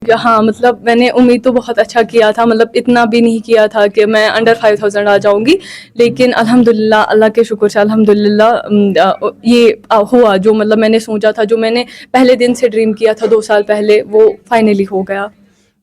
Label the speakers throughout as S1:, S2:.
S1: ہاں مطلب میں نے امید تو بہت اچھا کیا تھا، مطلب اتنا بھی نہیں کیا تھا کہ میں انڈر 5000 آ جاؤں گی، لیکن الحمدللہ اللہ کے شکر سے الحمدللہ یہ ہوا جو مطلب میں نے سوچا تھا، جو میں نے پہلے دن سے ڈریم کیا تھا 2 سال پہلے، وہ فائنلی ہو گیا.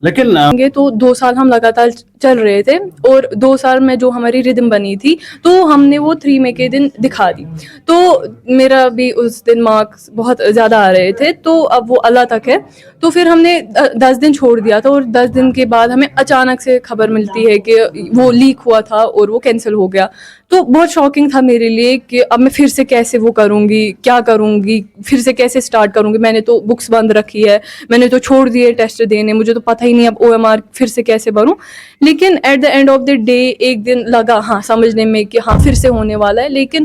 S2: لیکن
S1: تو 2 سال ہم لگاتار چل رہے تھے، اور 2 سال میں جو ہماری ردم بنی تھی تو ہم نے وہ 3 مئی کے دن دکھا دی. تو میرا بھی اس دن مارکس بہت زیادہ آ رہے تھے، تو اب وہ اللہ تک ہے. تو پھر ہم نے 10 دن چھوڑ دیا تھا، اور 10 دن کے بعد ہمیں اچانک سے خبر ملتی ہے کہ وہ لیک ہوا تھا اور وہ کینسل ہو گیا. تو بہت شاکنگ تھا میرے لیے کہ اب میں پھر سے کیسے وہ کروں گی، کیا کروں گی، پھر سے کیسے اسٹارٹ کروں گی. میں نے تو بکس بند رکھی ہے، میں نے تو چھوڑ دیے ٹیسٹ دینے، مجھے تو پتہ ہی نہیں اب OMR پھر سے کیسے بھروں. لیکن at the end of the day ایک دن لگا ہاں سمجھنے میں کہ ہاں پھر سے ہونے والا ہے. لیکن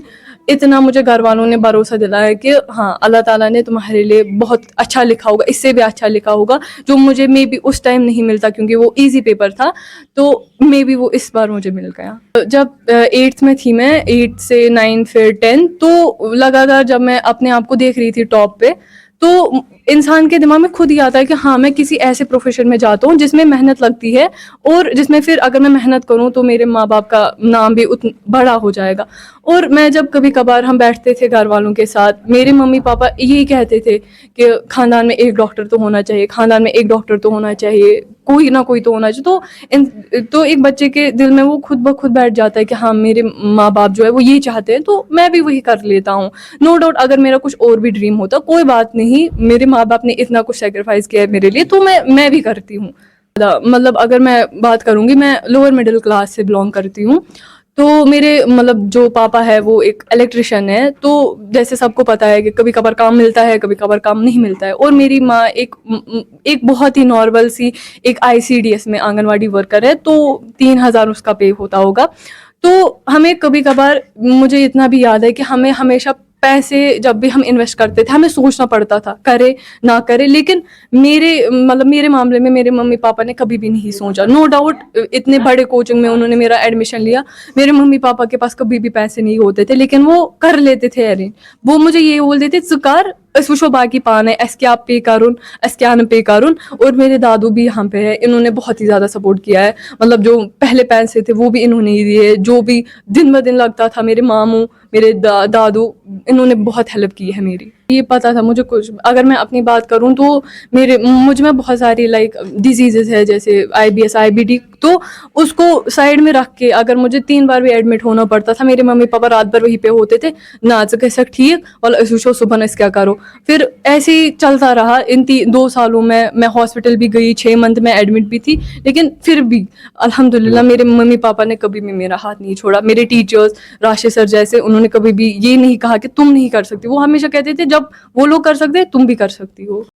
S1: اتنا مجھے گھر والوں نے بھروسہ دلایا کہ ہاں اللہ تعالیٰ نے تمہارے لیے بہت اچھا لکھا ہوگا، اس سے بھی اچھا لکھا ہوگا، جو مجھے مے بی اس ٹائم نہیں ملتا کیونکہ وہ ایزی پیپر تھا. تو مے بی وہ اس بار مجھے مل گیا. جب 8th میں تھی، میں 8 سے 9 پھر 10، تو لگاتار جب میں اپنے آپ کو دیکھ رہی تھی ٹاپ پہ، تو انسان کے دماغ میں خود ہی آتا ہے کہ ہاں میں کسی ایسے پروفیشن میں جاتا ہوں جس میں محنت لگتی ہے، اور جس میں پھر اگر میں محنت کروں تو میرے ماں باپ کا نام بھی بڑا ہو جائے گا. اور میں جب کبھی کبھار ہم بیٹھتے تھے گھر والوں کے ساتھ، میرے ممی پاپا یہی کہتے تھے کہ خاندان میں ایک ڈاکٹر تو ہونا چاہیے، خاندان میں ایک ڈاکٹر تو ہونا چاہیے، کوئی نہ کوئی تو ہونا چاہیے. تو ایک بچے کے دل میں وہ خود بخود بیٹھ جاتا ہے کہ ہاں میرے ماں باپ جو ہے وہ یہ چاہتے ہیں، تو میں بھی وہی کر لیتا ہوں. نو ڈاؤٹ اگر میرا کچھ اور بھی ڈریم ہوتا کوئی بات نہیں، میرے ماں باپ نے اتنا کچھ سیکریفائز کیا ہے میرے لیے، تو میں بھی کرتی ہوں. مطلب اگر میں بات کروں گی، میں لوور مڈل کلاس سے بلانگ کرتی ہوں. تو میرے مطلب جو پاپا ہے وہ ایک الیکٹریشین ہے. تو جیسے سب کو پتہ ہے کہ کبھی کبھار کام ملتا ہے، کبھی کبھار کام نہیں ملتا ہے. اور میری ماں ایک بہت ہی نارمل سی ایک ICDS میں آنگن واڑی ورکر ہے، تو 3000 اس کا پے ہوتا ہوگا. تو ہمیں کبھی کبھار، مجھے اتنا بھی یاد ہے کہ ہمیں ہمیشہ پیسے جب بھی ہم انویسٹ کرتے تھے ہمیں سوچنا پڑتا تھا کرے نہ کرے. لیکن میرے معاملے میں میرے ممی پاپا نے کبھی بھی نہیں سوچا. نو ڈاؤٹ اتنے بڑے کوچنگ میں انہوں نے میرا ایڈمیشن لیا، میرے ممی پاپا کے پاس کبھی بھی پیسے نہیں ہوتے تھے، لیکن وہ کر لیتے تھے ارینج. وہ مجھے یہ بولتے تھے ژٕ کر، أسۍ وٕچھو باقی پانے اَسہِ کیا پے کرُن اَسہِ کیا نہٕ پے کرُن. اور میرے دادو بھی یہاں پہ ہے، انہوں نے بہت ہی زیادہ سپورٹ کیا ہے. مطلب جو پہلے پیسے تھے وہ بھی انہوں نے ہی دیے، جو بھی دن بہ دن لگتا تھا میرے ماموں میرے دادو انہوں نے بہت ہیلپ کی ہے میری. یہ پتہ تھا مجھے کچھ، اگر میں اپنی بات کروں تو مجھ میں بہت ساری لائک ڈیزیزز ہے، جیسے IBS IBD. تو اس کو سائڈ میں رکھ کے اگر مجھے 3 بار بھی ایڈمٹ ہونا پڑتا تھا، میرے ممی پاپا رات بھر وہیں پہ ہوتے تھے، نہ ژٕ گژھکھ ٹھیک وَلہٕ أسۍ وٕچھو صبحن أسۍ کیا کرو. پھر ایسے ہی چلتا رہا. ان 2 سالوں میں ہاسپٹل بھی گئی، 6 منتھ میں ایڈمٹ بھی تھی، لیکن پھر بھی الحمدللہ میرے ممی پاپا نے کبھی بھی میرا ہاتھ نہیں چھوڑا. میرے ٹیچرز راشد سر جیسے، انہوں نے کبھی بھی یہ نہیں کہا کہ تم نہیں کر سکتی. وہ ہمیشہ کہتے تھے جب وہ لوگ کر سکتے تم بھی کر سکتی ہو.